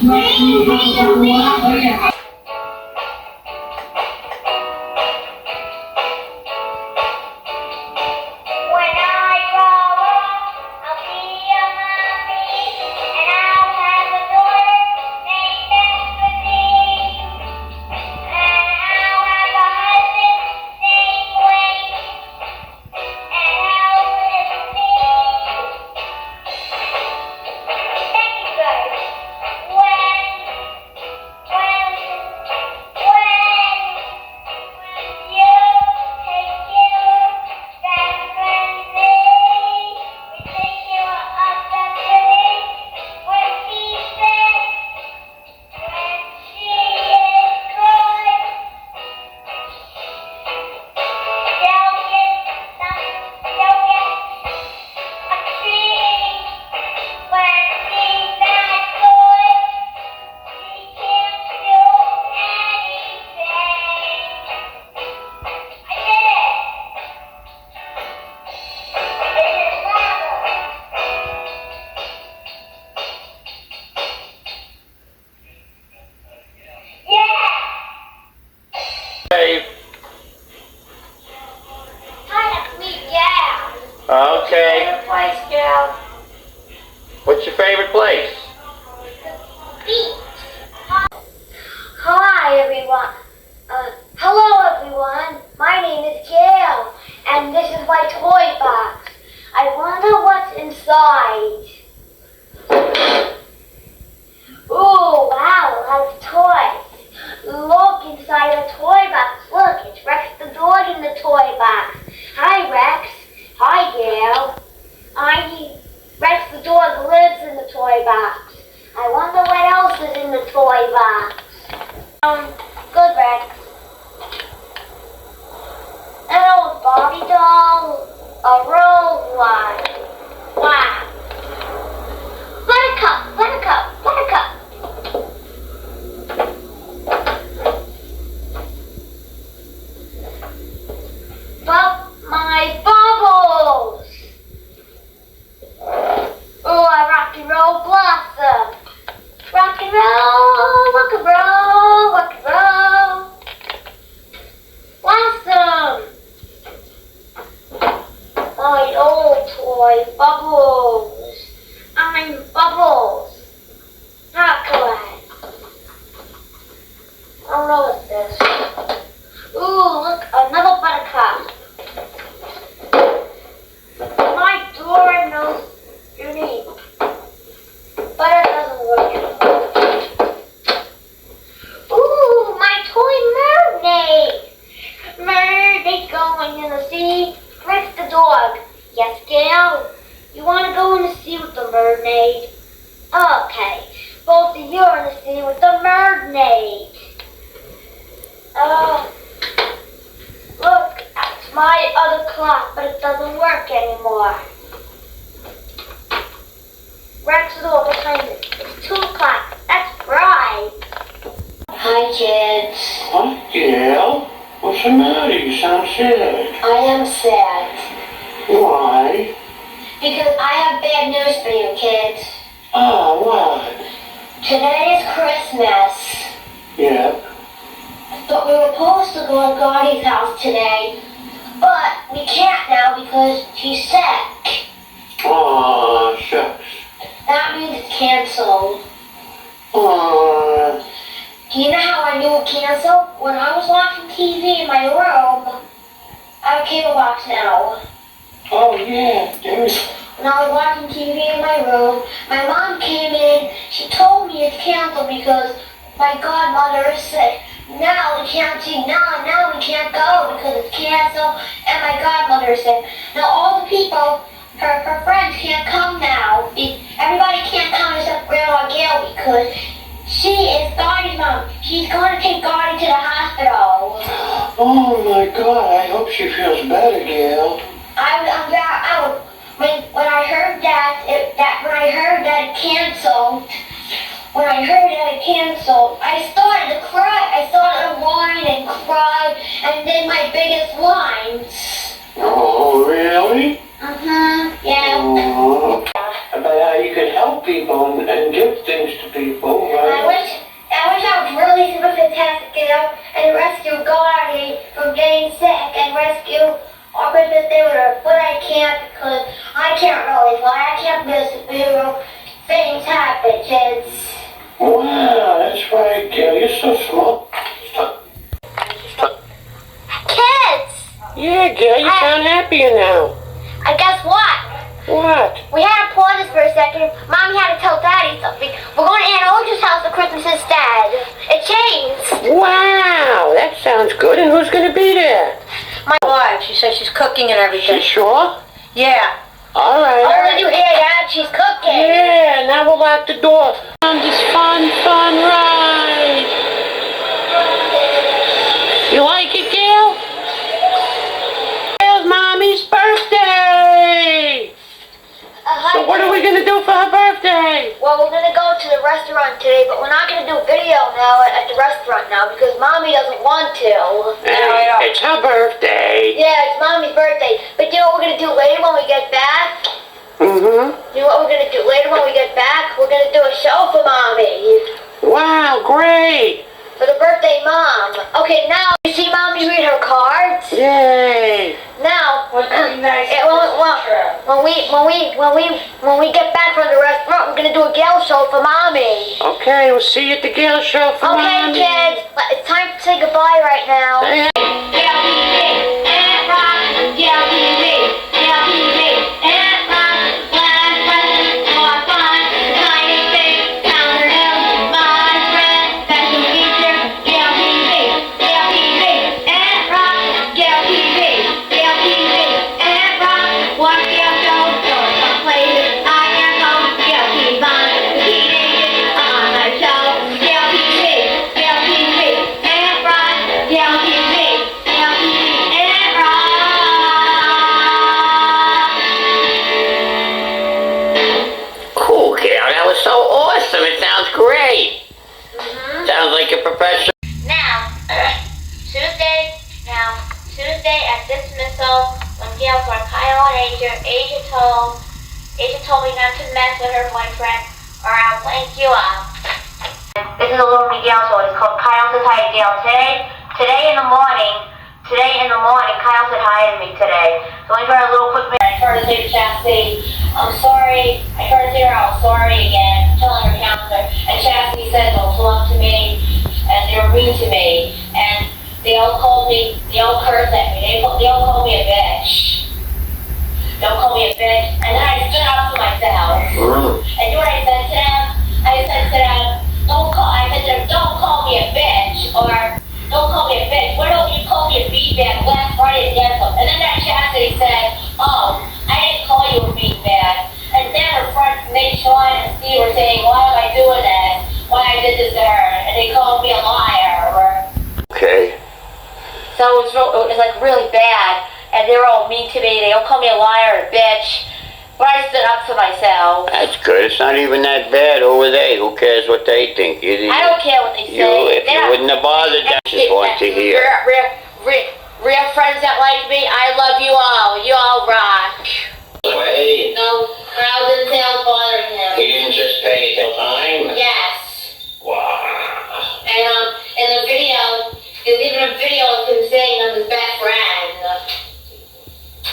Okay. Favorite place, Gal? What's your favorite place? Beach. Hi, everyone. Hello, everyone. My name is Gail, and this is my toy box. I wonder what's inside. Ooh, wow, it has toys. Look inside the toy box. Look, it's Rex the dog in the toy box. Hi, Rex. Hi, Gail. Rex the dog lives in the toy box. I wonder what else is in the toy box. Good, Rex. An old Barbie doll, a rose line. Wow. Buttercup, buttercup, buttercup. My bubbles. Oh, a rock and roll blossom. Rock and roll, rock and roll, rock and roll. Blossom. My old toy, Bubbles. I'm Bubbles. Not correct. I don't know what's this. Ooh, look, another buttercup. My door knows your name, but it doesn't work anymore. Ooh, my toy mermaid. Mermaid going in the sea. Rex the dog. Yes, Gail? You want to go in the sea with the mermaid? Okay. Both of you are in the sea with the mermaid. Look, that's my other clock, but it doesn't work anymore. Rex is all behind it. It's 2 o'clock. That's right. Hi, kids. Hi, Gail. What's the matter? You sound sad. I am sad. Why? Because I have bad news for you, kids. Oh, what? Today is Christmas. Yeah. But we were supposed to go to Gardie's house today. But we can't now because she's sick. Aw, shucks. That means it's canceled. Aw. Do you know how I knew it canceled? When I was watching TV in my room, I have a cable box now. Oh, yeah. There's... When I was watching TV in my room, my mom came in. She told me it's canceled because my godmother is sick. Now we can't see. Now we can't go because it's canceled and my godmother is sick. Now all the people, her friends can't come now. Everybody can't come except Grandma Gail because she is Gardie's mom. She's going to take Gardie to the hospital. Oh, my God. I hope she feels better, Gail. When I heard that it canceled, I started to cry. I started to whine and cry and did my biggest whines. Oh, really? Yeah. Oh. about how you could help people and give things to people, I right? wish I was really super fantastic, you know, and rescue Gardy from getting sick and rescue our Princess Theodore, but I can't because I can't really fly. I can't be a superhero. Things happen, kids. Wow, that's right, Gail. You're so smart. Kids! Yeah, Gail, you sound happier now. I guess what? What? We had to pause this for a second. Mommy had to tell Daddy something. We're going to Aunt Olga's house for Christmas instead. It changed. Wow, that sounds good. And who's going to be there? My wife, she says she's cooking and everything. You sure? Yeah. All right. Oh, did you hear that? She's cooking. Yeah, now we'll lock the door. On this fun ride. You like it, Gail? Gail's Mommy's birthday. So what are we going to do for her birthday? Well, we're going to go to the restaurant today, but we're not going to do video now at the restaurant now because Mommy doesn't want to. Hey, it's her birthday. Yeah, it's Mommy's birthday. But you know what we're going to do later when we get back? Mm-hmm. You know what we're going to do later when we get back? We're going to do a show for Mommy. Wow, great. For the birthday mom. Okay, now, you see Mommy read her cards? Yay. Now, What's pretty nice. when we get back from the restaurant, we're gonna do a Gale show for Mommy. Okay, we'll see you at the Gail show for Okay, Mommy. kids, it's time to say goodbye right now. Say Gale TV, Aunt Rock, Gale TV, Gale TV, Aunt Rock, last present, more fun, tiny thing, counter hill, my friend, special feature, Gale TV, Gale TV, Aunt Rock, Gale TV, Gale TV, Aunt Rock, one Gale show, going some places I can't go, Gale TV on, the teenagers on my show, Gale TV, Gale TV, Aunt Rock, Gale TV, Gale TV, Aunt Rock. Cool, Gail. That was so awesome. It sounds great. Sounds like a professional. Now, Tuesday at dismissal, when Gail saw Kyle and Asia told me not to mess with her boyfriend or I'll blank you up. This is a little Miguel show. It's called Kyle Says Hi to Gail. Today in the morning, Kyle said hi to me today. So we got a little quick minute. I tried to say to Chastity, I'm sorry. I tried to say to her, I'm sorry again, telling her counselor. And Chastity said they'll talk to me and they were mean to me. And they all cursed at me. They all called me a bitch. Don't call me a bitch. And then I stood up for myself. And you know what I said to them? I said to them, don't call me a bitch, or don't call me a bitch. Why don't you call me a beatbag last Friday at the anthem? And then that Chastity said, oh, I didn't call you a beatbag. And then her friends, Nate, Sean, and Steve were saying, why am I doing this? Why I did this to her? And they called me a liar. Okay. So it was like really bad, and they were all mean to me. They all called me a liar, a bitch. But I stood up for myself. That's good. It's not even that bad. Who are they? Who cares what they think? I don't care what they say. If you wouldn't have bothered, I just want to hear. Real friends that like me, I love you all. You all rock. Wait. No, I was in sales bothering him. He didn't just pay till time? Yes. Wow. And in the video, there's even a video of him saying I'm his best friend.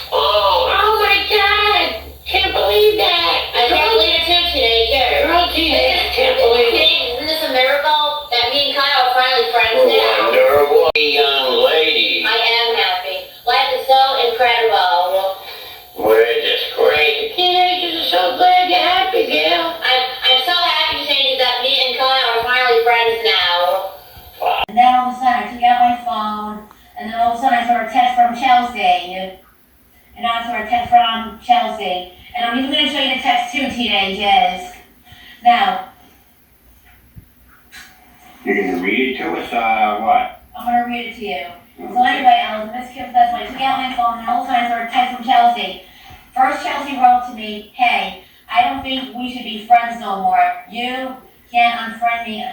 Oh my God. Can't believe that. I can't believe it too today, too. Girl, Jesus, can't believe it. Isn't this a miracle that me and Kyle are finally friends now? Wonderful young lady. I am happy. Life is so incredible. We're just great. Teenagers are so glad you're happy, Gail. I'm so happy, Sandy, that me and Kyle are finally friends now. And then all of a sudden I took out my phone, and then all of a sudden I saw a text from Chelsea. And I saw a text from Chelsea. And I'm even going to show you the text too, teenagers. Now, You're going to read it to us, what? I'm going to read it to you. So anyway, I was in Miss Kim's best. So I took out my phone, and all of a sudden I saw a text from Chelsea. First, Chelsea wrote to me, hey, I don't think we should be friends no more. You can't unfriend me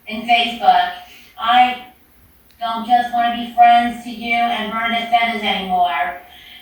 in Facebook. I don't just want to be friends to you and Bernadette Feathers anymore.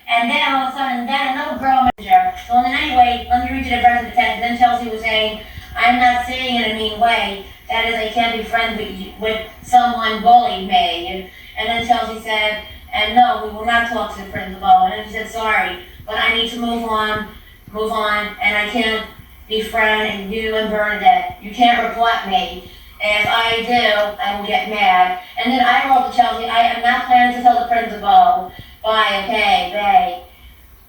And then all of a sudden, then another girl manager. So then anyway, let me read you the verse of the text. Then Chelsea was saying, I'm not saying it in a mean way. That is, I can't be friends with someone bullied me. And then Chelsea said, and no, we will not talk to the principal. And then she said, sorry, but I need to move on, and I can't befriend you and Bernadette. You can't report me. If I do, I will get mad. And then I wrote to Chelsea, I am not planning to tell the principal. Bye, okay, bye.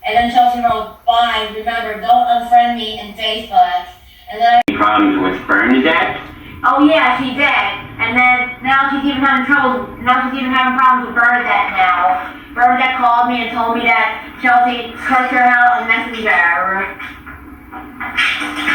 And then Chelsea wrote, bye, remember, don't unfriend me in Facebook. And then I... Problems with Bernadette? Oh yeah, she did. And then now she's even having problems with Bernadette now. Bernadette called me and told me that Chelsea cursed her out on Messenger.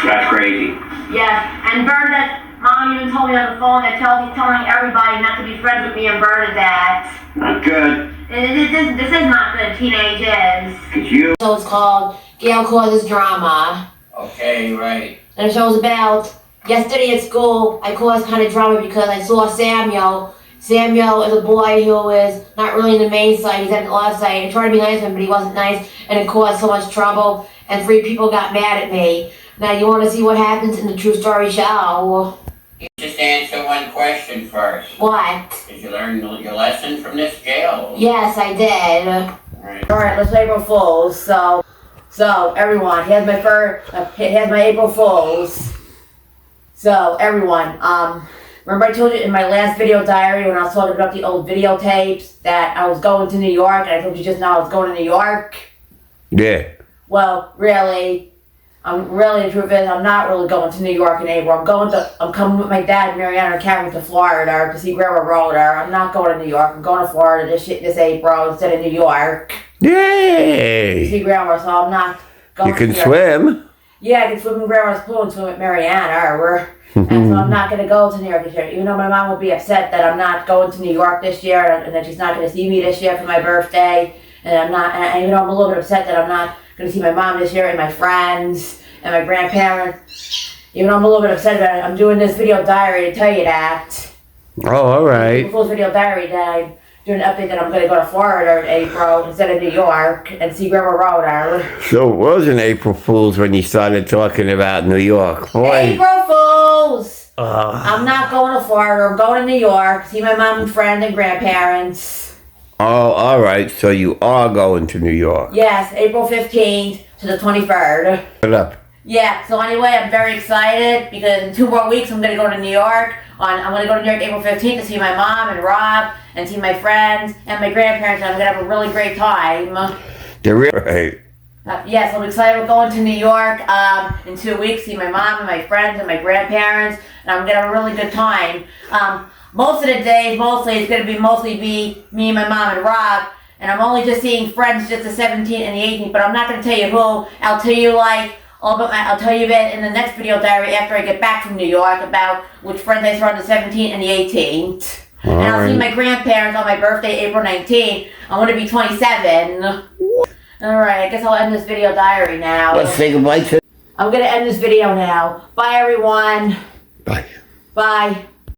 That's crazy. Yes, and Bernadette, Mom even told me on the phone that Chelsea's telling everybody not to be friends with me and Bernadette. Not good. This is not good, teenagers. Cause you... So it's called Gail Causes Drama. Okay, right. And the show's about, yesterday at school, I caused kind of drama because I saw Samuel. Samuel is a boy who is not really in the main site, he's at an off site. I tried to be nice to him, but he wasn't nice, and it caused so much trouble, and 3 people got mad at me. Now you want to see what happens in the True Story show? You just answer one question first. What? Did you learn your lesson from this jail? Yes, I did. Right. Alright, let's April Fools. So everyone, here's my April Fools. So everyone, remember I told you in my last video diary when I was talking about the old videotapes that I was going to New York, and I told you just now I was going to New York? Yeah. Well, really, the truth is I'm not really going to New York in April. I'm coming with my dad, Mariana, and Karen to Florida to see Grandma Rhoda. I'm not going to New York. I'm going to Florida this April instead of New York. To Yay! see Grandma, so I'm not going You can to New York. swim. Yeah, I can swim in Grandma's pool and swim with Mariana. And so I'm not going to go to New York this year. Even though my mom will be upset that I'm not going to New York this year and that she's not going to see me this year for my birthday. And even though I'm a little bit upset that I'm not going to see my mom this year and my friends and my grandparents. Even though I'm a little bit upset about it, I'm doing this video diary to tell you that. Oh, alright. Full video diary that I'm doing an update that I'm going to go to Florida in April instead of New York and see Grandma Rhoda. So it wasn't April Fool's when you started talking about New York. Boy. April Fools! I'm not going to Florida. I'm going to New York, see my mom and friends and grandparents. Oh, alright. So you are going to New York. Yes, April 15th to the 23rd. Shut up. Yeah, so anyway, I'm very excited because in 2 more weeks I'm going to go to New York. I'm going to go to New York April 15th to see my mom and Rob and see my friends and my grandparents, and I'm going to have a really great time. They're right. Yes, I'm excited about going to New York in 2 weeks, see my mom and my friends and my grandparents, and I'm going to have a really good time. Most of the days, it's going to be me and my mom and Rob, and I'm only just seeing friends just the 17th and the 18th, but I'm not going to tell you who. I'll tell you I'll tell you that in the next video diary after I get back from New York about which friends I saw on the 17th and the 18th. And I'll see my grandparents on my birthday, April 19th. I'm going to be 27. Alright, I guess I'll end this video diary now. Let's say goodbye to... I'm going to end this video now. Bye, everyone. Bye. Bye.